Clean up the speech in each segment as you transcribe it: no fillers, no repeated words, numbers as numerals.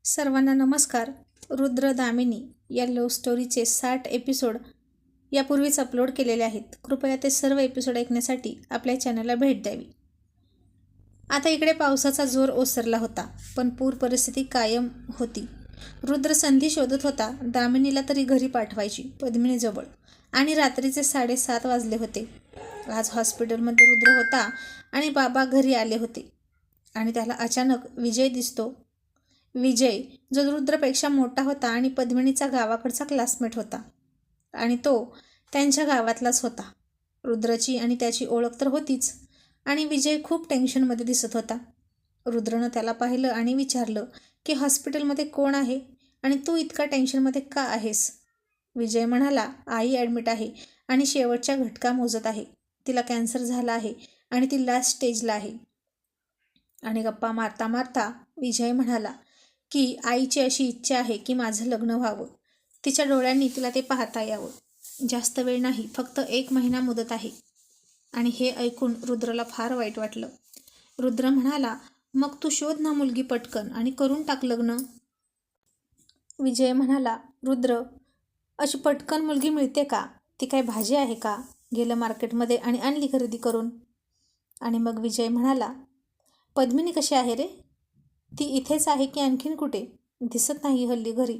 सर्वांना नमस्कार. रुद्र दामिनी या लव्ह स्टोरीचे 60 एपिसोड यापूर्वीच अपलोड केलेले आहेत. कृपया ते सर्व एपिसोड ऐकण्यासाठी आपल्या चॅनलला भेट द्यावी. आता इकडे पावसाचा जोर ओसरला होता, पण पूर परिस्थिती कायम होती. रुद्र संधी शोधत होता दामिनीला तरी घरी पाठवायची पद्मिनीजवळ, आणि रात्रीचे 7:30 वाजले होते. आज हॉस्पिटलमध्ये रुद्र होता आणि बाबा घरी आले होते, आणि त्याला अचानक विजय दिसतो. विजय जो रुद्रपेक्षा मोठा होता आणि पद्मिनीचा गावाकडचा क्लासमेट होता, आणि तो त्यांच्या गावातलाच होता. रुद्रची आणि त्याची ओळख तर होतीच, आणि विजय खूप टेन्शनमध्ये दिसत होता. रुद्रनं त्याला पाहिलं आणि विचारलं की हॉस्पिटलमध्ये कोण आहे आणि तू इतका टेन्शनमध्ये का आहेस? विजय म्हणाला, आई ॲडमिट आहे आणि शेवटच्या घटका मोजत आहे. तिला कॅन्सर झाला आहे आणि ती लास्ट स्टेजला आहे. आणि गप्पा मारता मारता विजय म्हणाला की आईची अशी इच्छा आहे की माझं लग्न व्हावं. तिच्या डोळ्यांनी तिला ते पाहता यावं. जास्त वेळ नाही, फक्त 1 महिना मुदत आहे. आणि हे ऐकून रुद्रला फार वाईट वाटलं. रुद्र म्हणाला, मग तू शोध ना मुलगी पटकन आणि करून टाक लग्न. विजय म्हणाला, रुद्र, अशी पटकन मुलगी मिळते का? ती काय भाजी आहे का? गेलं मार्केटमध्ये आणि आणली खरेदी करून. आणि मग विजय म्हणाला, पद्मिनी कशी आहे रे? ती इथेच आहे की आणखीन कुठे? दिसत नाही हल्ली घरी.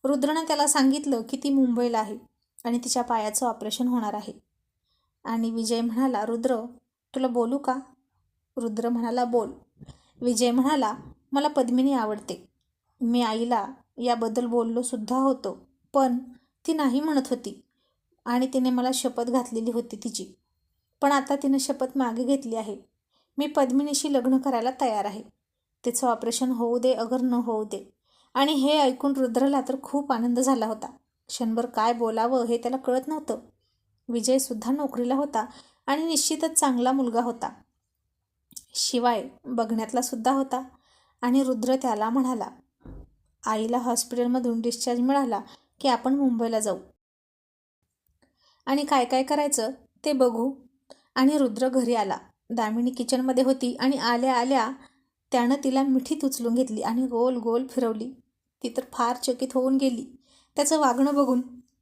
रुद्रनं त्याला सांगितलं की ती मुंबईला आहे आणि तिच्या पायाचं ऑपरेशन होणार आहे. आणि विजय म्हणाला, रुद्र, तुला बोलू का? रुद्र म्हणाला, बोल. विजय म्हणाला, मला पद्मिनी आवडते. मी आईला याबद्दल बोललो सुद्धा होतो, पण ती नाही म्हणत होती, आणि तिने मला शपथ घातलेली होती तिची. पण आता तिनं शपथ मागे घेतली आहे. मी पद्मिनीशी लग्न करायला तयार आहे. तिचं ऑपरेशन होऊ दे अगर न होऊ दे. आणि हे ऐकून रुद्रला तर खूप आनंद झाला होता. क्षणभर काय बोलावं हे त्याला कळत नव्हतं. विजयसुद्धा नोकरीला होता आणि निश्चितच चांगला मुलगा होता, शिवाय बघण्यातला सुद्धा होता. आणि रुद्र त्याला म्हणाला, आईला हॉस्पिटलमधून डिस्चार्ज मिळाला की आपण मुंबईला जाऊ आणि काय काय करायचं ते बघू. आणि रुद्र घरी आला. दामिनी किचनमध्ये होती आणि आल्या आल्या त्यानं तिला मिठीत उचलून घेतली आणि गोल गोल फिरवली. ती तर फार चकित होऊन गेली त्याचं वागणं बघून.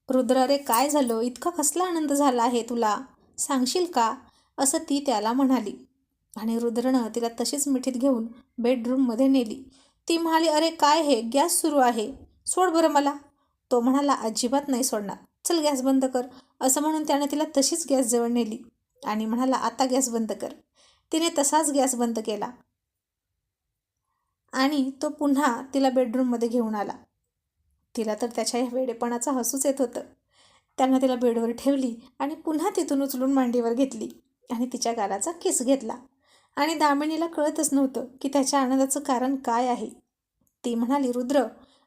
रुद्र, अरे काय झालं? इतका कसला आनंद झाला आहे तुला? सांगशील का? असं ती त्याला म्हणाली. आणि रुद्रनं तिला तशीच मिठीत घेऊन बेडरूममध्ये नेली. ती म्हणाली, अरे काय हे? गॅस सुरू आहे, सोड बरं मला. तो म्हणाला, अजिबात नाही सोडणार, चल गॅस बंद कर. असं म्हणून त्यानं तिला तशीच गॅसजवळ नेली आणि म्हणाला, आता गॅस बंद कर. तिने तसाच गॅस बंद केला आणि तो पुन्हा तिला बेडरूममध्ये घेऊन आला. तिला तर त्याच्या या वेडेपणाचं हसूच येत होतं. त्यानं तिला बेडवर ठेवली आणि पुन्हा तिथून उचलून मांडीवर घेतली आणि तिच्या गालाचा किस घेतला. आणि दामिनीला कळतच नव्हतं की त्याच्या आनंदाचं कारण काय आहे. ती म्हणाली, रुद्र,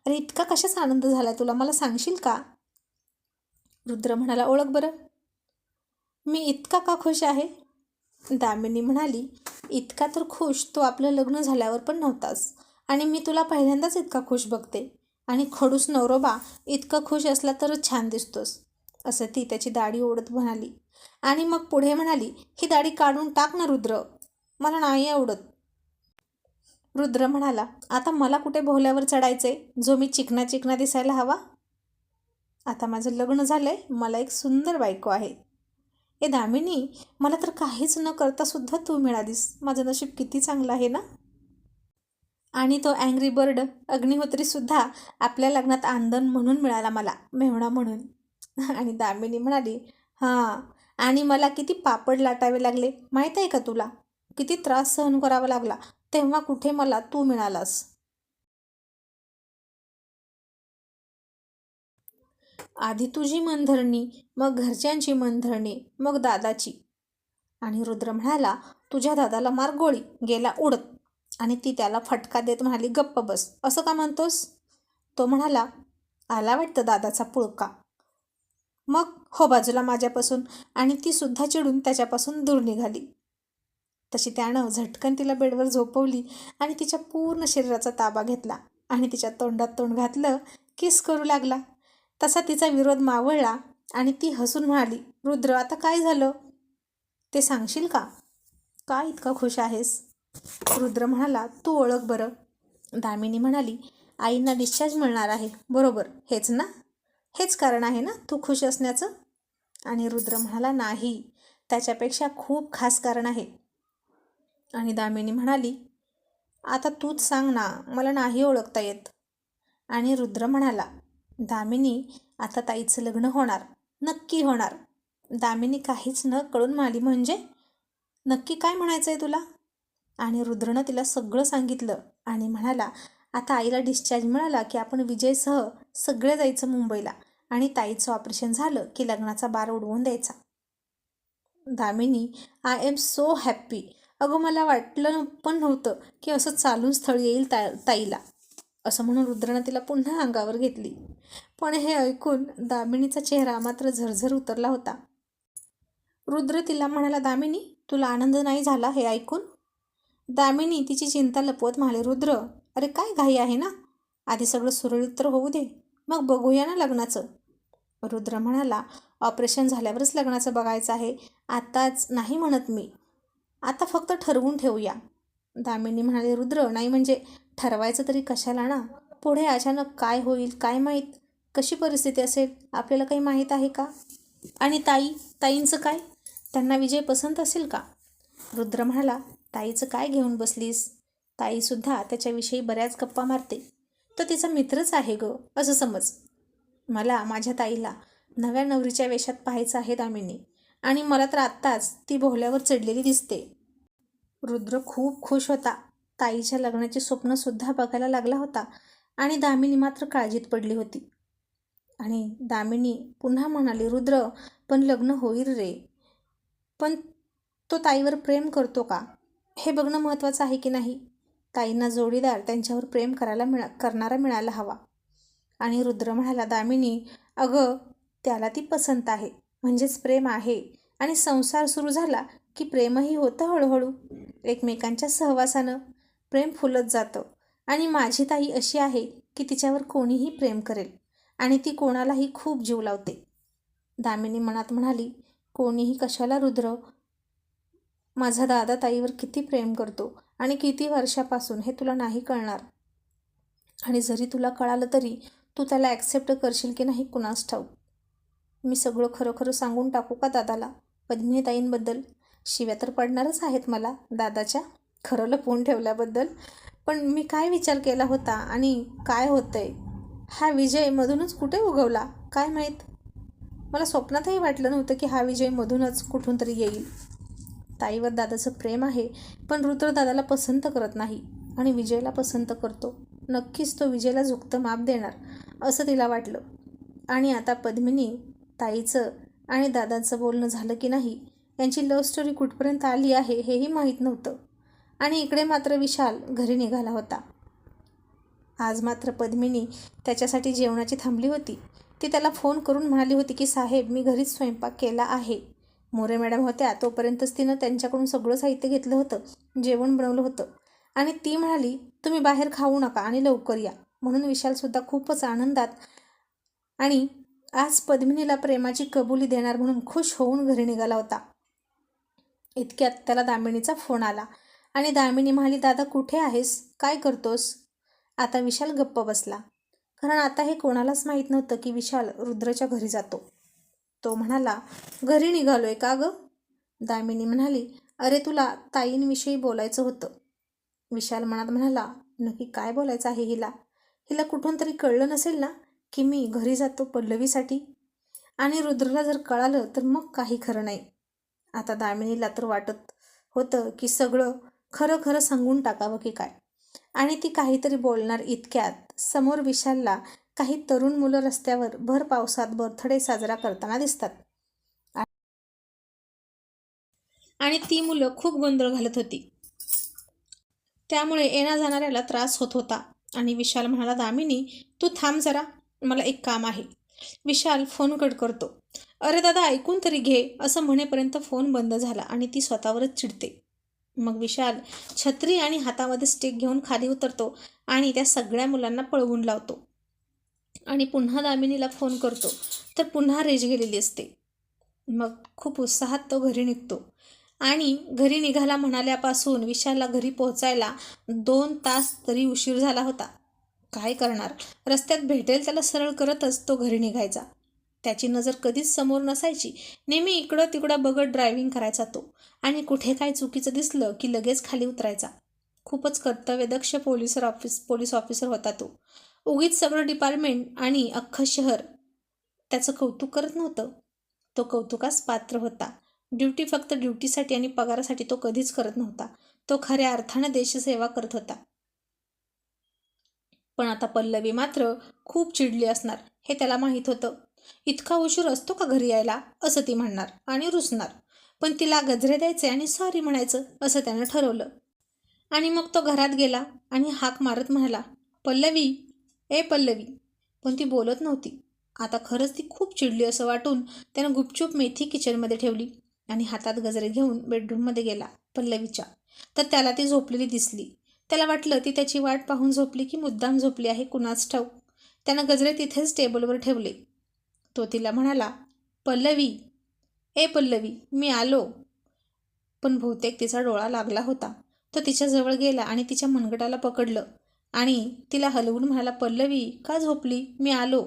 अरे इतका कशाचा आनंद झाला तुला? मला सांगशील का? रुद्र म्हणाला, ओळख बरं, मी इतका का खुश आहे? दामिनी म्हणाली, इतका तर खुश तो आपलं लग्न झाल्यावर पण नव्हतास, आणि मी तुला पहिल्यांदाच इतका खुश बघते. आणि खडूस नवरोबा इतकं खुश असला तरच छान दिसतोस. असं ती त्याची दाढी ओढत म्हणाली. आणि मग पुढे म्हणाली, ही दाढी काढून टाक ना रुद्र, मला नाही आवडत. रुद्र म्हणाला, आता मला कुठे भोवल्यावर चढायचे जो मी चिकना चिकना दिसायला हवा? आता माझं लग्न झालंय, मला एक सुंदर बायको आहे. ए दामिनी, मला तर काहीच न करता सुद्धा तू मिळालीस. माझं नशीब किती चांगलं आहे ना. आणि तो अँग्री बर्ड अग्निहोत्रीसुद्धा आपल्या लग्नात आंदण म्हणून मिळाला मला, मेहुणा म्हणून. आणि दामिनी म्हणाली, हां, आणि मला किती पापड लाटावे लागले माहीत आहे का तुला? किती त्रास सहन करावा लागला, तेव्हा कुठे मला तू मिळालास. आधी तुझी मनधरणी, मग घरच्यांची मनधरणी, मग दादाची. आणि रुद्र म्हणाला, तुझ्या दादाला मार गोळी, गेला उडत. आणि ती त्याला फटका देत म्हणाली, गप्प बस, असं का म्हणतोस? तो म्हणाला, आला वाटतं दादाचा पुळका, मग हो बाजूला माझ्यापासून. आणि ती सुद्धा चिडून त्याच्यापासून दूर निघाली. तशी त्यानं झटकन तिला बेडवर झोपवली आणि तिच्या पूर्ण शरीराचा ताबा घेतला आणि तिच्या तोंडात तोंड घातलं, किस करू लागला. तसा तिचा विरोध मावळला आणि ती हसून म्हणाली, रुद्र, आता काय झालं ते सांगशील का? का इतका खुश आहेस? रुद्र म्हणाला, तू ओळख बरं. दामिनी म्हणाली, आईंना डिस्चार्ज मिळणार आहे, बरोबर हेच ना? हेच कारण आहे ना तू खुश असण्याचं? आणि रुद्र म्हणाला, नाही, त्याच्यापेक्षा खूप खास कारण आहे. आणि दामिनी म्हणाली, आता तूच सांग ना, मला नाही ओळखता येत. आणि रुद्र म्हणाला, दामिनी, आता ताईचं लग्न होणार, नक्की होणार. दामिनी काहीच न कळून म्हणाली, म्हणजे नक्की काय म्हणायचं आहे तुला? आणि रुद्रनं तिला सगळं सांगितलं आणि म्हणाला, आता आईला डिस्चार्ज मिळाला की आपण विजयसह सगळे जायचं मुंबईला आणि ताईचं ऑपरेशन झालं की लग्नाचा बार उडवून द्यायचा. Damini, I am so happy. अगं मला वाटलं पण नव्हतं की असं चालून स्थळ येईल ताईला, असं म्हणून रुद्रनं तिला पुन्हा अंगावर घेतली. पण हे ऐकून दामिनीचा चेहरा मात्र झरझर उतरला होता. रुद्र तिला म्हणाला, दामिनी, तुला आनंद नाही झाला हे ऐकून? दामिनी तिची चिंता लपवत म्हणाले, रुद्र, अरे काय घाई आहे ना, आधी सगळं सुरळीत तर होऊ दे, मग बघूया ना लग्नाचं. रुद्र म्हणाला, ऑपरेशन झाल्यावरच लग्नाचं बघायचं आहे, आताच नाही म्हणत मी, आता फक्त ठरवून ठेवूया. दामिनी म्हणाले, रुद्र, नाही म्हणजे ठरवायचं तरी कशाला ना, पुढे अचानक काय होईल काय माहीत, कशी परिस्थिती असेल आपल्याला काही माहीत आहे का? आणि ताईंचं काय, त्यांना विजय पसंत असेल का? रुद्र म्हणाला, ताईचं काय घेऊन बसलीस, ताईसुद्धा त्याच्याविषयी बऱ्याच गप्पा मारते, तो तिचा मित्रच आहे ग, असं समज. मला माझ्या ताईला नव्या नवरीच्या वेशात पाहायचं आहे दामिनी, आणि मला तर आत्ताच ती भोवल्यावर चढलेली दिसते. रुद्र खूप खुश होता, ताईच्या लग्नाची स्वप्नसुद्धा बघायला लागला होता आणि दामिनी मात्र काळजीत पडली होती. आणि दामिनी पुन्हा म्हणाली, रुद्र, पण लग्न होईल रे, पण तो ताईवर प्रेम करतो का हे बघणं महत्त्वाचं आहे की नाही? ताईंना जोडीदार त्यांच्यावर प्रेम करणारा मिळायला हवा. आणि रुद्र म्हणाला, दामिनी, अगं त्याला ती पसंत आहे म्हणजेच प्रेम आहे, आणि संसार सुरू झाला की प्रेमही होतं हळूहळू, एकमेकांच्या सहवासानं प्रेम फुलत जातं. आणि माझी ताई अशी आहे की तिच्यावर कोणीही प्रेम करेल आणि ती कोणालाही खूप जीव लावते. दामिनी मनात म्हणाली, कोणीही कशाला रुद्र, माझा दादा ताईवर किती प्रेम करतो आणि किती वर्षापासून हे तुला नाही कळणार, आणि जरी तुला कळालं तरी तू त्याला ॲक्सेप्ट करशील की नाही कुणास ठाऊक. मी सगळं खरं खरं सांगून टाकू का दादाला पद्मिनी ताईंबद्दल? शिव्या तर पडणारच आहेत मला दादाच्या खरं लपवून ठेवल्याबद्दल, पण मी काय विचार केला होता आणि काय होतंय, हा विजय मधूनच कुठे उगवला काय माहीत. मला स्वप्नातही वाटलं नव्हतं की हा विजय मधूनच कुठून तरी येईल. ताईवर दादाचं प्रेम आहे, पण रुद्र दादाला पसंत करत नाही आणि विजयला पसंत करतो. नक्कीच तो विजयला झुकतं माप देणार असं तिला वाटलं. आणि आता पद्मिनी ताईचं आणि दादाचं बोलणं झालं की नाही, यांची लव्ह स्टोरी कुठपर्यंत आली आहे हेही माहीत नव्हतं. आणि इकडे मात्र विशाल घरी निघाला होता. आज मात्र पद्मिनी त्याच्यासाठी जेवणाची थांबली होती. ती त्याला फोन करून म्हणाली होती की साहेब, मी घरीच स्वयंपाक केला आहे. मोरे मॅडम होत्या तोपर्यंतच तिनं त्यांच्याकडून सगळं साहित्य घेतलं होतं, जेवण बनवलं होतं, आणि ती म्हणाली, तुम्ही बाहेर खाऊ नका आणि लवकर या. म्हणून विशालसुद्धा खूपच आनंदात आणि आज पद्मिनीला प्रेमाची कबुली देणार म्हणून खुश होऊन घरी निघाला होता. इतक्यात त्याला दामिनीचा फोन आला आणि दामिनी म्हणाली, दादा कुठे आहेस, काय करतोस? आता विशाल गप्प बसला, कारण आता हे कोणालाच माहीत नव्हतं की विशाल रुद्रच्या घरी जातो. तो म्हणाला, घरी निघालोय का गं? दामिनी म्हणाली, अरे तुला ताईंविषयी बोलायचं होतं. विशाल मनात म्हणाला, नक्की काय बोलायचं आहे हिला? हिला कुठून तरी कळलं नसेल ना की मी घरी जातो पल्लवीसाठी, आणि रुद्रला जर कळालं तर मग काही खरं नाही. आता दामिनीला तर वाटत होतं की सगळं खरं खरं सांगून टाकावं की काय, आणि ती काहीतरी बोलणार इतक्यात समोर विशालला काही तरुण मुलं रस्त्यावर भर पावसात बर्थडे साजरा करताना दिसतात. आणि ती मुलं खूप गोंधळ घालत होती, त्यामुळे येण्या जाणाऱ्याला त्रास होत होता. आणि विशाल म्हणाला, दामिनी तू थांब जरा, मला एक काम आहे. विशाल फोन कट करतो. अरे दादा ऐकून तरी घे, असं म्हणेपर्यंत फोन बंद झाला आणि ती स्वतःवरच चिडते. मग विशाल छत्री आणि हातामध्ये स्टिक घेऊन खाली उतरतो आणि त्या सगळ्या मुलांना पळवून लावतो. आणि पुन्हा दामिनीला फोन करतो तर पुन्हा रेंज गेलेली असते. मग खूप उत्साहात तो घरी निघतो. आणि घरी निघाला म्हणाल्यापासून विशालला घरी पोहोचायला 2 तास तरी उशीर झाला होता. काय करणार, रस्त्यात भेटेल त्याला सरळ करतच तो घरी निघायचा. त्याची नजर कधीच समोर नसायची. नेहमी इकडं तिकडं बघत ड्रायव्हिंग करायचा तो, आणि कुठे काय चुकीचं दिसलं की लगेच खाली उतरायचा. खूपच कर्तव्यदक्ष पोलीस ऑफिसर होता तो. उगीच सगळं डिपार्टमेंट आणि अख्खं शहर त्याचं कौतुक करत नव्हतं. तो कौतुकास पात्र होता. ड्युटी फक्त ड्युटीसाठी आणि पगारासाठी तो कधीच करत नव्हता. तो खऱ्या अर्थानं देशसेवा करत होता. पण आता पल्लवी मात्र खूप चिडली असणार हे त्याला माहीत होतं. इतका उशीर असतो का घरी यायला, असं ती म्हणणार आणि रुसणार. पण तिला गजरे द्यायचे आणि सॉरी म्हणायचं असं त्यानं ठरवलं. आणि मग तो घरात गेला आणि हाक मारत म्हणाला, पल्लवी, ए पल्लवी. पण ती बोलत नव्हती. आता खरंच ती खूप चिडली असं वाटून त्यानं गुपचूप मेथी किचनमध्ये ठेवली आणि हातात गजरे घेऊन बेडरूममध्ये गेला पल्लवीच्या. तर त्याला ती झोपलेली दिसली. त्याला वाटलं ती त्याची वाट पाहून झोपली की मुद्दाम झोपली आहे कुणास ठाऊक. त्यानं गजरे तिथेच टेबलवर ठेवले. तो तिला म्हणाला, पल्लवी, ए पल्लवी, मी आलो. पण बहुतेक तिचा डोळा लागला होता. तो तिच्याजवळ गेला आणि तिच्या मनगटाला पकडलं आणि तिला हलवून म्हणाला, पल्लवी, का झोपली, मी आलो.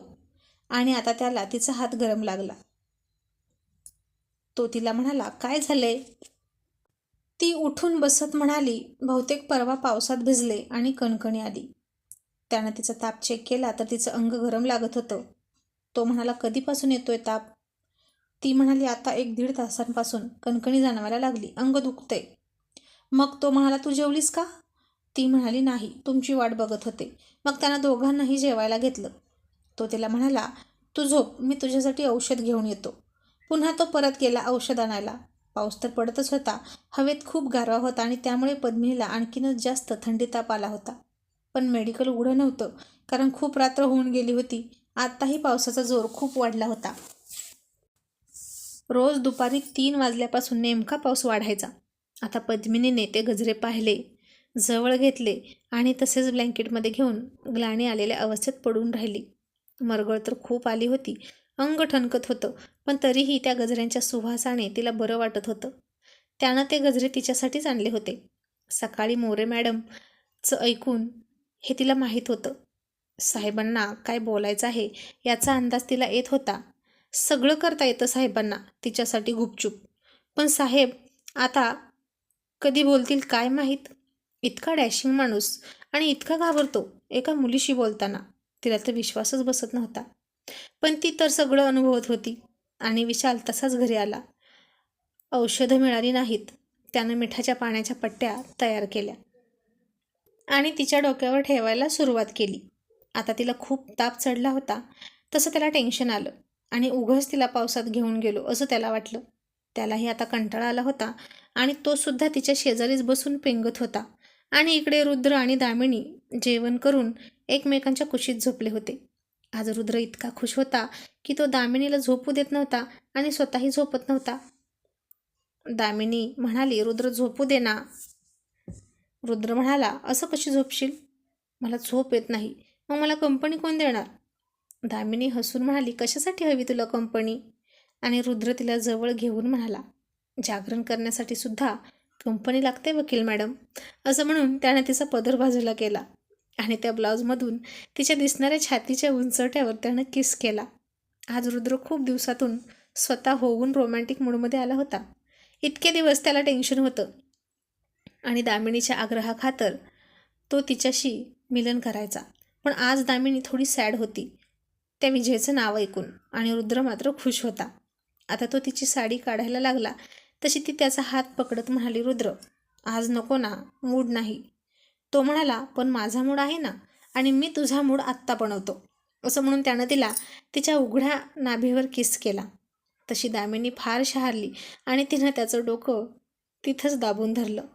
आणि आता त्याला तिचा हात गरम लागला. तो तिला म्हणाला, काय झालंय. ती उठून बसत म्हणाली, बहुतेक परवा पावसात भिजले आणि कणकणी आली. त्यानं तिचा ताप चेक केला तर तिचं अंग गरम लागत होतं. तो म्हणाला, कधीपासून येतोय ताप. ती म्हणाली, आता 1-1.5 तासांपासून कणकणी जाणवायला लागली, अंग दुखतंय. मग तो म्हणाला, तू जेवलीस का. ती म्हणाली, नाही, तुमची वाट बघत होते. मग त्यानं दोघांनाही जेवायला घेतलं. तो तिला म्हणाला, तू झोप, मी तुझ्यासाठी औषध घेऊन येतो. पुन्हा तो परत गेला औषध आणायला. पाऊस तर पडतच होता. हवेत खूप गारवा होता आणि त्यामुळे पद्मिनीला आणखीनच जास्त थंडी ताप आला होता. पण मेडिकल उघडं नव्हतं, कारण खूप रात्र होऊन गेली होती. आत्ताही पावसाचा जोर खूप वाढला होता. रोज दुपारी 3 वाजल्यापासून नेमका पाऊस वाढायचा. आता पद्मिनीने ते गजरे पाहिले, जवळ घेतले आणि तसेच ब्लँकेटमध्ये घेऊन ग्लानी आलेल्या अवस्थेत पडून राहिली. मरगळ तर खूप आली होती. अंग ठणकत होतं, पण तरीही त्या गजऱ्यांच्या सुवासाने तिला बरं वाटत होतं. त्यानं ते गजरे तिच्यासाठीच आणले होते. सकाळी मोरे मॅडमचं ऐकून हे तिला माहीत होतं. साहेबांना काय बोलायचं आहे याचा अंदाज तिला येत होता. सगळं करता येतं साहेबांना तिच्यासाठी गुपचूप. पण साहेब आता कधी बोलतील काय माहीत. इतका डॅशिंग माणूस आणि इतका घाबरतो एका मुलीशी बोलताना. तिला तर विश्वासच बसत नव्हता. पण ती तर सगळं अनुभवत होती. आणि विशाल तसाच घरी आला. औषधं मिळाली नाहीत. त्यानं मिठाच्या पाण्याच्या पट्ट्या तयार केल्या आणि तिच्या डोक्यावर ठेवायला सुरुवात केली. आता तिला खूप ताप चढला होता. तसं त्याला टेन्शन आलं आणि उगाच तिला पावसात घेऊन गेलो असं त्याला वाटलं. त्यालाही आता कंटाळा आला होता आणि तो सुद्धा तिच्या शेजारीच बसून पेंगत होता. आणि इकडे रुद्र आणि दामिनी जेवण करून एकमेकांच्या कुशीत झोपले होते. आज रुद्र इतका खुश होता की तो दामिनीला झोपू देत नव्हता आणि स्वतःही झोपत नव्हता. दामिनी म्हणाली, रुद्र झोपू दे ना. रुद्र म्हणाला, असं कशी झोपशील, मला झोप येत नाही, मग मला कंपनी कोण देणार. दामिनी हसून म्हणाली, कशासाठी हवी तुला कंपनी. आणि रुद्र तिला जवळ घेऊन म्हणाला, जागरण करण्यासाठी सुद्धा कंपनी लागते वकील मॅडम. असं म्हणून त्याने तिचा पदर बाजूला केला आणि त्या ब्लाऊजमधून तिच्या दिसणाऱ्या छातीच्या उंचवट्यावर त्यानं किस केला. आज रुद्र खूप दिवसातून स्वतः होऊन रोमॅन्टिक मूडमध्ये आला होता. इतके दिवस त्याला टेन्शन होतं आणि दामिनीच्या आग्रहाखातर तो तिच्याशी मिलन करायचा. पण आज दामिनी थोडी सॅड होती त्या विजयचं नाव ऐकून आणि रुद्र मात्र खुश होता. आता तो तिची साडी काढायला लागला तशी ती त्याचा हात पकडत म्हणाली, रुद्र आज नको ना, मूड नाही. तो म्हणाला, पण माझा मूड आहे ना आणि मी तुझा मूड आत्ता बनवतो. असं म्हणून त्यानं तिला तिच्या उघड्या नाभीवर किस केला. तशी दामिनी फार शहारली आणि तिनं त्याचं डोकं तिथंच दाबून धरलं.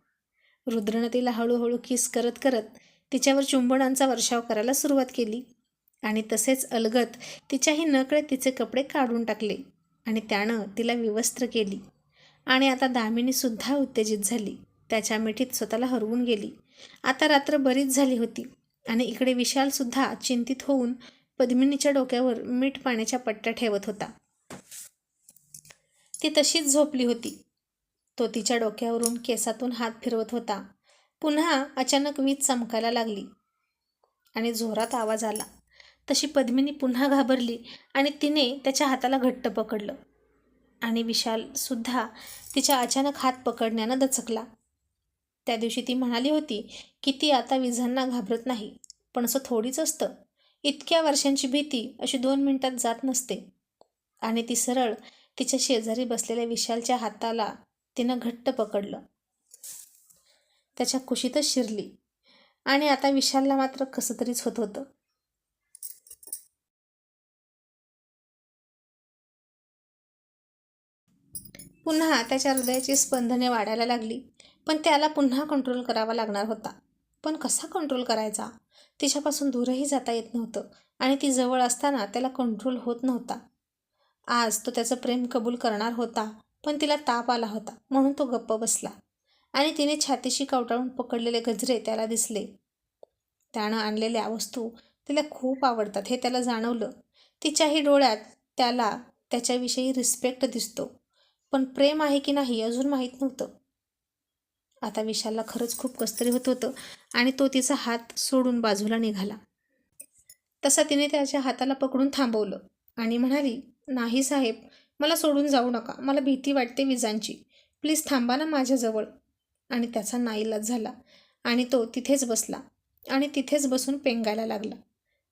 रुद्रनं तिला हळूहळू किस करत करत तिच्यावर चुंबनांचा वर्षाव करायला सुरुवात केली आणि तसेच अलगत तिच्याही नकळत तिचे कपडे काढून टाकले आणि त्यानं तिला विवस्त्र केली. आणि आता दामिनीसुद्धा उत्तेजित झाली. त्याच्या मिठीत स्वतःला हरवून गेली. आता रात्र बरीच झाली होती आणि इकडे विशालसुद्धा चिंतित होऊन पद्मिनीच्या डोक्यावर मीठ पाण्याच्या पट्ट्या ठेवत होता. ती तशीच झोपली होती. तो तिच्या डोक्यावरून केसातून हात फिरवत होता. पुन्हा अचानक वीज चमकायला लागली आणि जोरात आवाज आला. तशी पद्मिनी पुन्हा घाबरली आणि तिने त्याच्या हाताला घट्ट पकडलं. आणि विशालसुद्धा तिच्या अचानक हात पकडण्यानं दचकला. त्या दिवशी ती म्हणाली होती की ती आता विझांना घाबरत नाही, पण असं थोडीच असतं. इतक्या वर्षांची भीती अशी 2 मिनिटात जात नसते. आणि ती सरळ तिच्या शेजारी बसलेल्या विशालच्या हाताला तिनं घट्ट पकडलं. त्याच्या कुशीतच शिरली. आणि आता विशालला मात्र कसं तरीच होत होतं. पुन्हा त्याच्या हृदयाची स्पंदने वाढायला लागली. पण त्याला पुन्हा कंट्रोल करावा लागणार होता. पण कसा कंट्रोल करायचा? तिच्यापासून दूरही जाता येत नव्हतं आणि ती जवळ असताना त्याला कंट्रोल होत नव्हता. आज तो त्याचं प्रेम कबूल करणार होता, पण तिला ताप आला होता म्हणून तो गप्प बसला. आणि तिने छातीशी कवटाळून पकडलेले गजरे त्याला दिसले. त्यानं आणलेल्या वस्तू तिला खूप आवडतात हे त्याला जाणवलं. तिच्याही डोळ्यात त्याला त्याच्याविषयी रिस्पेक्ट दिसतो, पण प्रेम आहे की नाही अजून माहीत नव्हतं. आता विशालला खरंच खूप कसतरी होत होतं आणि तो तिचा हात सोडून बाजूला निघाला. तसा तिने त्याच्या हाताला पकडून थांबवलं आणि म्हणाली, नाही साहेब, मला सोडून जाऊ नका. मला भीती वाटते विजांची. प्लीज थांबा ना माझ्याजवळ. आणि त्याचा नाईलाज झाला आणि तो तिथेच बसला आणि तिथेच बसून पेंगायला लागला.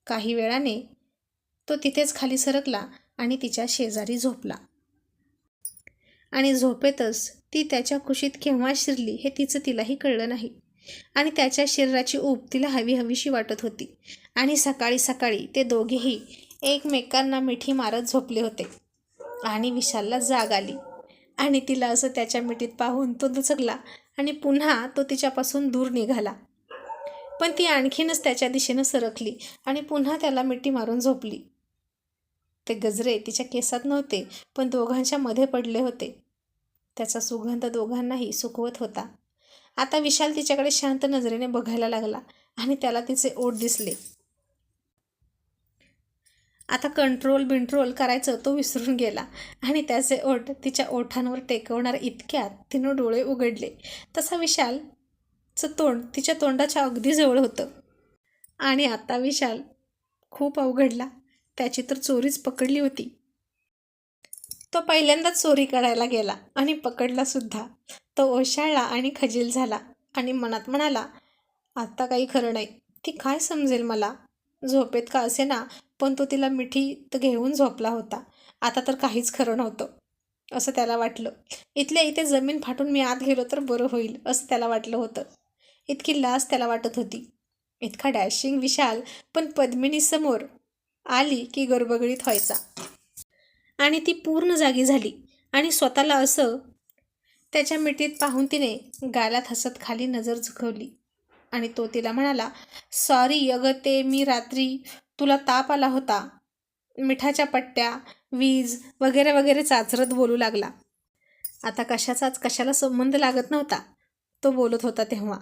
काही वेळाने तो तिथेच खाली सरकला आणि तिच्या शेजारी झोपला. आणि झोपेतच ती त्याच्या कुशीत केव्हा शिरली हे तिलाही कळलं नाही. आणि त्याच्या शरीराची ऊब तिला हवी हवीशी वाटत होती. आणि सकाळी सकाळी ते दोघेही एकमेकांना मिठी मारत झोपले होते. आणि विशालला जाग आली आणि तिला असं त्याच्या मिठीत पाहून तो दचकला आणि पुन्हा तो तिच्यापासून दूर निघाला. पण ती आणखीनच त्याच्या दिशेनं सरकली आणि पुन्हा त्याला मिठी मारून झोपली. ते गजरे तिच्या केसात नव्हते, पण दोघांच्या मध्ये पडले होते. त्याचा सुगंध दोघांनाही सुखवत होता. आता विशाल तिच्याकडे शांत नजरेने बघायला लागला आणि त्याला तिचे ओठ दिसले. आता कंट्रोल करायचं तो विसरून गेला आणि त्याचे ओठ तिच्या ओठांवर टेकवणार इतक्यात तिनं डोळे उघडले. तसा विशालचं तोंड तिच्या तोंडाच्या अगदी जवळ होतं. आणि आता विशाल खूप अवघडला. त्याची तर चोरीच पकडली होती. तो पहिल्यांदाच चोरी करायला गेला आणि पकडला सुद्धा. तो ओशाळला आणि खजील झाला आणि मनात म्हणाला, आता काही खरं नाही. ती काय समजेल मला? झोपेत का असेना, पण तो तिला मिठीत घेऊन झोपला होता. आता तर काहीच खरं नव्हतं असं त्याला वाटलं. इथल्या इथे जमीन फाटून मी आत गेलो तर बरं होईल असं त्याला वाटलं होतं. इतकी लाज त्याला वाटत होती. इतका डॅशिंग विशाल पण पद्मिनी समोर आली की गडबडीत व्हायचा. आणि ती पूर्ण जागी झाली आणि स्वतःला असं त्याच्या मिठीत पाहून तिने गालात हसत खाली नजर झुकवली. आणि तो तिला म्हणाला, सॉरी अगं, ते मी रात्री तुला ताप आला होता. मिठाच्या पट्ट्या, वीज वगैरे वगैरे चाचरत बोलू लागला. आता कशाचाच कशाला संबंध लागत नव्हता तो बोलत होता तेव्हा.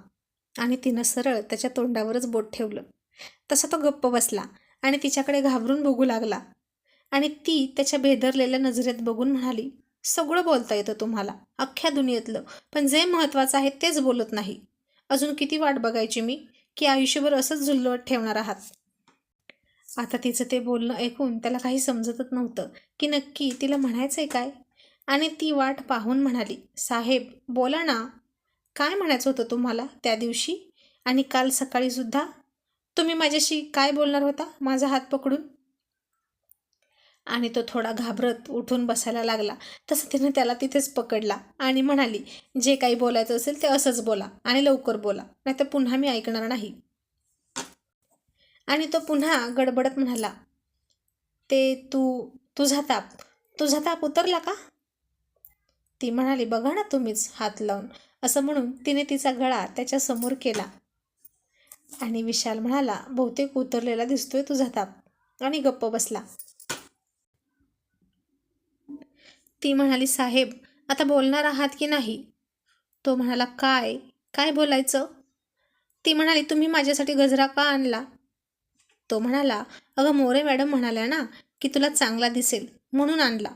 आणि तिनं सरळ त्याच्या तोंडावरच बोट ठेवलं. तसा तो गप्प बसला आणि तिच्याकडे घाबरून बघू लागला. आणि ती त्याच्या भेदरलेल्या नजरेत बघून म्हणाली, सगळं बोलता येतं तुम्हाला, अख्ख्या दुनियेतलं, पण जे महत्त्वाचं आहे तेच बोलत नाही. अजून किती वाट बघायची मी, की आयुष्यभर असंच झुलवत ठेवणार आहात? आता तिचं ते बोलणं ऐकून त्याला काही समजतच नव्हतं की नक्की तिला म्हणायचंय काय. आणि ती वाट पाहून म्हणाली, साहेब बोला ना, काय म्हणायचं होतं तुम्हाला त्या दिवशी आणि काल सकाळीसुद्धा? तुम्ही माझ्याशी काय बोलणार होता माझा हात पकडून? आणि तो थोडा घाबरत उठून बसायला लागला. तसं तिने त्याला तिथेच पकडला आणि म्हणाली, जे काही बोलायचं असेल ते असंच बोला आणि लवकर बोला, नाहीतर पुन्हा मी ऐकणार नाही. आणि तो पुन्हा गडबडत म्हणाला, ते तुझा ताप उतरला का? ती म्हणाली, बघा ना तुम्हीच हात लावून. असं म्हणून तिने तिचा गळा त्याच्यासमोर केला. आणि विशाल म्हणाला, बहुतेक उतरलेला दिसतोय तुझा ताप, आणि गप्प बसला. ती म्हणाली, साहेब आता बोलणार आहात की नाही? तो म्हणाला, काय काय बोलायचं? ती म्हणाली, तुम्ही माझ्यासाठी गजरा का आणला? तो म्हणाला, अगं मोरे मॅडम म्हणाल्या ना की तुला चांगला दिसेल म्हणून आणला.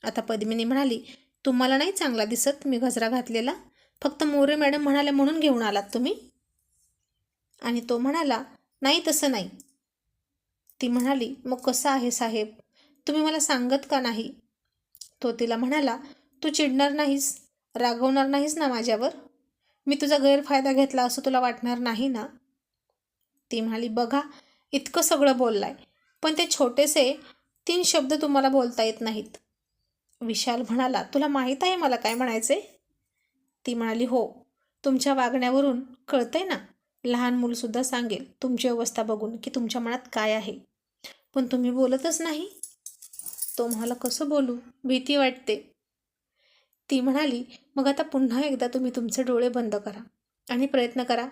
आता पद्मिनी म्हणाली, तुम्हाला नाही चांगला दिसत मी गजरा घातलेला? फक्त मोरे मॅडम म्हणाले म्हणून घेऊन आलात तुम्ही? आणि तो म्हणाला, नाही तसं नाही. ती म्हणाली, मग कसं आहे साहेब, तुम्ही मला सांगत का नाही? तो तिला म्हणाला, तू चिडणार नाहीस, रागवणार नाहीस ना माझ्यावर? मी तुझा गैरफायदा घेतला असं तुला वाटणार नाही ना? ती म्हणाली, बघा इतकं सगळं बोललाय, पण ते छोटेसे 3 शब्द तुम्हाला बोलता येत नाहीत. विशाल म्हणाला, तुला माहीत आहे मला काय म्हणायचे? ती म्हणाली, हो, तुमच्या वागण्यावरून कळतंय ना. लहान मूलसुद्धा सांगेल तुमची अवस्था बघून की तुमच्या मनात काय आहे. पण तुम्ही बोलतच नाही. तो म्हणाला, कसं बोलू, भीती वाटते. ती म्हणाली, मग आता पुन्हा एकदा तुम्ही तुमचे डोळे बंद करा आणि प्रयत्न करा.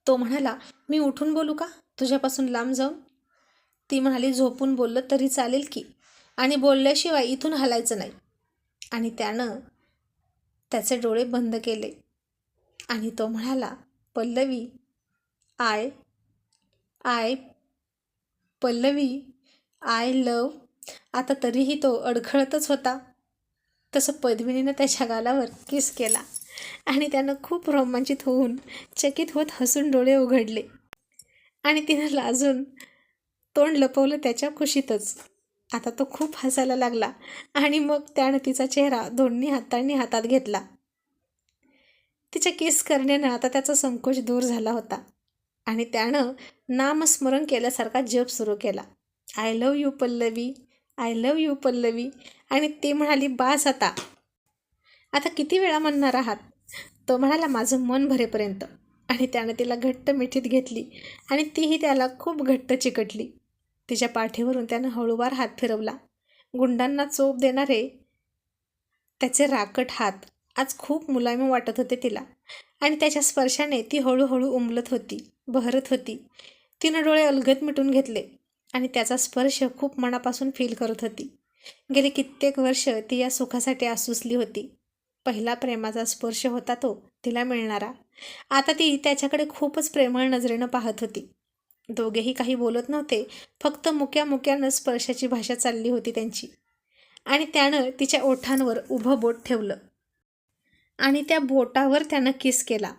तो म्हणाला, मी उठून बोलू का, तुझ्यापासून लांब जाऊन? ती म्हणाली, झोपून बोललं तरी चालेल की, आणि बोलल्याशिवाय इथून हलायचं नाही. आणि त्यानं त्याचे डोळे बंद केले आणि तो म्हणाला, Pallavi, I I Pallavi, I love. आता तरीही तो अडखळतच होता. तसं पद्मिनीनं त्याच्या गालावर किस केला आणि त्यानं खूप रोमांचित होऊन, चकित होत हसून डोळे उघडले आणि तिनं लाजून तोंड लपवलं त्याच्या खुशीतच. आता तो खूप हसायला लागला आणि मग त्यानं तिचा चेहरा दोन्ही हातांनी हातात घेतला. तिच्या किस करण्यानं आता त्याचा संकोच दूर झाला होता आणि त्यानं नामस्मरण केल्यासारखा जप सुरू केला. I love you Pallavi, I love you Pallavi. आणि ती म्हणाली, बास आता, आता किती वेळा म्हणणार आहात? तो म्हणाला, माझं मन भरेपर्यंत. आणि त्यानं तिला घट्ट मिठीत घेतली आणि तीही त्याला खूप घट्ट चिकटली. तिच्या पाठीवरून त्यानं हळूवार हात फिरवला. गुंडांना चोप देणारे त्याचे राकट हात आज खूप मुलायम वाटत होते तिला आणि त्याच्या स्पर्शाने ती हळूहळू उमलत होती, बहरत होती. तिनं डोळे अलगद मिटून घेतले आणि त्याचा स्पर्श खूप मनापासून फील करत होती. गेली कित्येक वर्ष ती या सुखासाठी आसुसली होती. पहिला प्रेमाचा स्पर्श होता तो तिला मिळणारा. आता ती त्याच्याकडे खूपच प्रेमळ नजरेनं पाहत होती. दोघेही काही बोलत नव्हते, फक्त मुक्या मुक्यानं स्पर्शाची भाषा चालली होती त्यांची. आणि त्यानं तिच्या ओठांवर उभं बोट ठेवलं आणि त्या बोटावर त्यानं किस केला.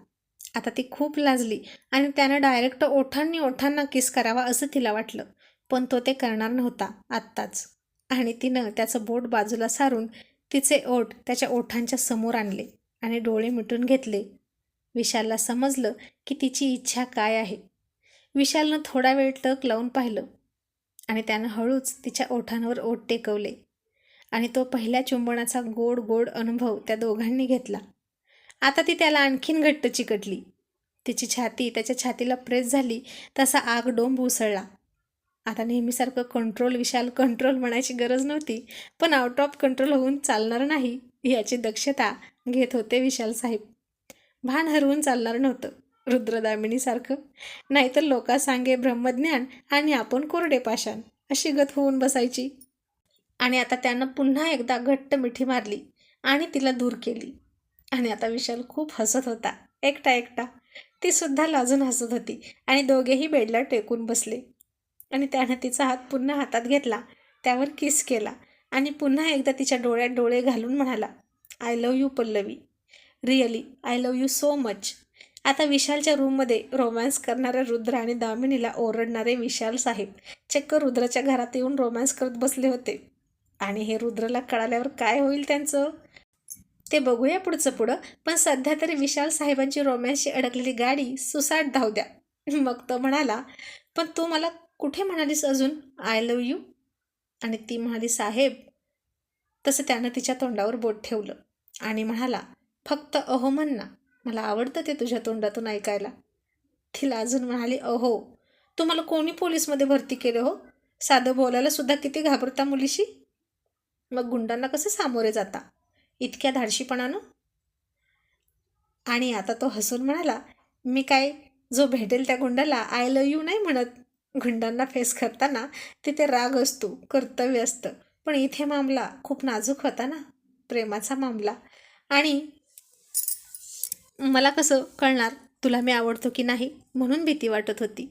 आता ती खूप लाजली आणि त्यानं डायरेक्ट ओठांनी ओठांना किस करावा असं तिला वाटलं, पण तो ते करणार नव्हता आत्ताच. आणि तिनं त्याचं बोट बाजूला सारून तिचे ओठ त्याच्या ओठांच्या समोर आणले आणि डोळे मिटून घेतले. विशालला समजलं की तिची इच्छा काय आहे. विशालनं थोडा वेळ टक लावून पाहिलं आणि त्यानं हळूच तिच्या ओठांवर ओठ टेकवले आणि तो पहिल्या चुंबनाचा गोड गोड अनुभव त्या दोघांनी घेतला. आता ती त्याला आणखीन घट्ट चिकटली. तिची छाती त्याच्या छातीला प्रेस झाली तसा आग डोंब उसळला. आता नेहमीसारखं कंट्रोल, विशाल कंट्रोल म्हणायची गरज नव्हती, पण आउट ऑफ कंट्रोल होऊन चालणार नाही याची दक्षता घेत होते विशाल साहेब. भान हरवून चालणार नव्हतं रुद्रदामिनीसारखं, नाहीतर लोकांसांगे ब्रह्मज्ञान आणि आपण कोरडे पाषाण अशी गत होऊन बसायची. आणि आता त्यानं पुन्हा एकदा घट्ट मिठी मारली आणि तिला दूर केली. आणि आता विशाल खूप हसत होता, एकटा एकटा. ती सुद्धा लाजून हसत होती आणि दोघेही बेडला टेकून बसले. आणि त्यानं तिचा हात पुन्हा हातात घेतला, त्यावर किस केला आणि पुन्हा एकदा तिच्या डोळ्यात डोळे घालून म्हणाला, I love you Pallavi, really I love you so much. आता विशालच्या रूममध्ये रोमॅन्स करणाऱ्या रुद्र आणि दामिनीला ओरडणारे विशाल साहेब चक्क रुद्राच्या घरात येऊन रोमॅन्स करत बसले होते. आणि हे रुद्रला कळाल्यावर काय होईल त्यांचं, ते बघूया पुढचं पुढं. पण सध्या तरी विशाल साहेबांची रोमॅन्सची अडकलेली गाडी सुसाट धाव द्या. मग तो म्हणाला, पण तू मला कुठे म्हणालीस अजून आय लव्ह यू? आणि ती म्हणाली, साहेब. तसं त्यानं तिच्या तोंडावर बोट ठेवलं आणि म्हणाला, फक्त अहो म्हण ना, मला आवडतं ते तुझ्या तोंडातून ऐकायला. ती लाजून म्हणाली, अहो, तुम्हाला कोणी पोलीसमध्ये भरती केलं हो? साधं बोलायला सुद्धा किती घाबरता मुलीशी. मग गुंडांना कसं सामोरे जाता इतक्या धाडशीपणानं? आणि आता तो हसून म्हणाला, मी काय जो भेटेल त्या गुंडाला आय लव्ह यू नाही म्हणत. गुंडांना फेस करताना तिथे राग असतो, कर्तव्य असतं, पण इथे मामला खूप नाजूक होता ना, प्रेमाचा मामला. आणि मला कसं कळणार तुला मी आवडतो की नाही, म्हणून भीती वाटत होती.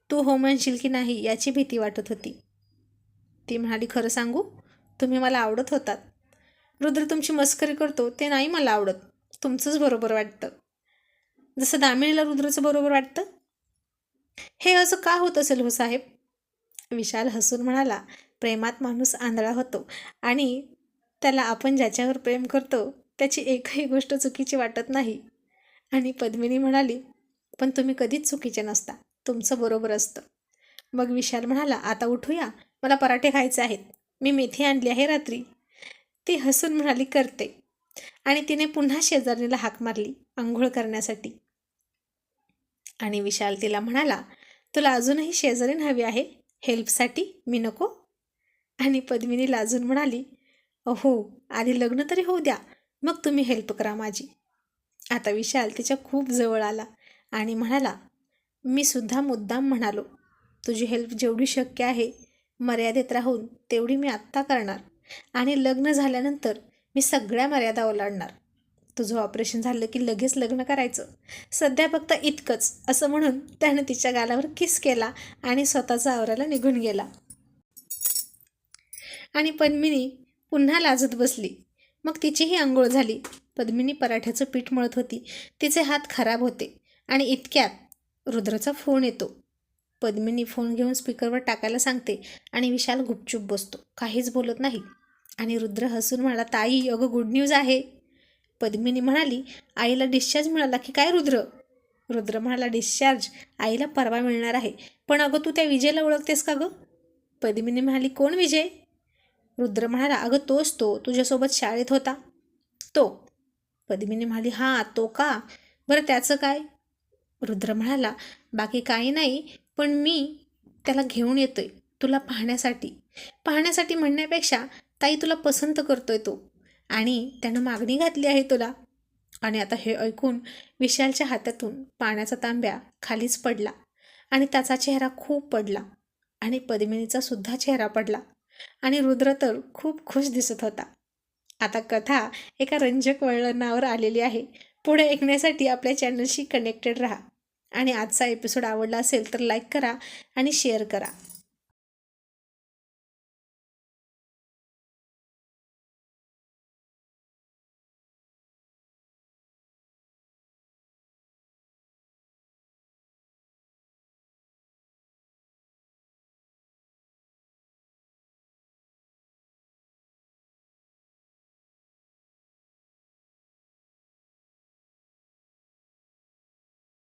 तू हो म्हणशील की नाही याची भीती वाटत होती. ती म्हणाली, खरं सांगू, तुम्ही मला आवडत होतात. रुद्र तुमची मस्करी करतो ते नाही मला आवडत, तुमचंच बरोबर वाटतं. जसं दामिनीला रुद्रचं बरोबर वाटतं. हे असं का होत असेल हो साहेब? विशाल हसून म्हणाला, प्रेमात माणूस आंधळा होतो आणि त्याला आपण ज्याच्यावर प्रेम करतो त्याची एकही गोष्ट चुकीची वाटत नाही. आणि पद्मिनी म्हणाली, पण तुम्ही कधीच चुकीचे नसता, तुमचं बरोबर असतं. मग विशाल म्हणाला, आता उठूया, मला पराठे खायचे आहेत, मी मेथी आणली आहे रात्री. ती हसून म्हणाली, करते. आणि तिने पुन्हा शेजारणीला हाक मारली आंघोळ करण्यासाठी. आणि विशाल तिला म्हणाला, तुला अजूनही शेजारीण हवी आहे हेल्पसाठी, मी नको? आणि पद्मिनी लाजून म्हणाली, अहो आधी लग्न तरी होऊ द्या, मग तुम्ही हेल्प करा माझी. आता विशाल तिच्या खूप जवळ आला आणि म्हणाला, मी सुद्धा मुद्दाम म्हणालो, तुझी हेल्प जेवढी शक्य आहे मर्यादेत राहून तेवढी मी आत्ता करणार, आणि लग्न झाल्यानंतर मी सगळ्या मर्यादा ओलांडणार. तुझं ऑपरेशन झालं की लगेच लग्न करायचं, सध्या फक्त इतकंच, असं म्हणून त्यानं तिच्या गालावर किस केला आणि स्वतःचा आवराला निघून गेला. आणि पद्मिनी पुन्हा लाजत बसली. मग तिचीही आंघोळ झाली. पद्मिनी पराठ्याचं पीठ मळत होती, तिचे हात खराब होते आणि इतक्यात रुद्रचा फोन येतो. पद्मिनी फोन घेऊन स्पीकरवर टाकायला सांगते आणि विशाल गुपचूप बसतो, काहीच बोलत नाही. आणि रुद्र हसून म्हणाला, ताई अगं गुड न्यूज आहे. पद्मिनी म्हणाली, आईला डिस्चार्ज मिळाला की काय रुद्र? रुद्र म्हणाला, डिस्चार्ज आईला परवा मिळणार आहे, पण अगं तू त्या विजयला ओळखतेस का गं? पद्मिनी म्हणाली, कोण विजय? रुद्र म्हणाला, अगं तोच, तो तुझ्यासोबत शाळेत होता तो. पद्मिनी म्हणाली, हां तो का, बरं त्याचं काय? रुद्र म्हणाला, बाकी काही नाही, पण मी त्याला घेऊन येतोय तुला पाहण्यासाठी. पाहण्यासाठी म्हणण्यापेक्षा ताई तुला पसंत करतोय तो, आणि त्यानं मागणी घातली आहे तुला. आणि आता हे ऐकून विशालच्या हातातून पाण्याचा तांब्या खालीच पडला आणि त्याचा चेहरा खूप पडला आणि पद्मिनीचा सुद्धा चेहरा पडला आणि रुद्र तर खूप खुश दिसत होता. आता कथा एका रंजक वळणावर आलेली आहे. पुढे ऐकण्यासाठी आपल्या चॅनलशी कनेक्टेड राहा. आणि आजचा एपिसोड आवडला असेल तर लाईक करा आणि शेअर करा.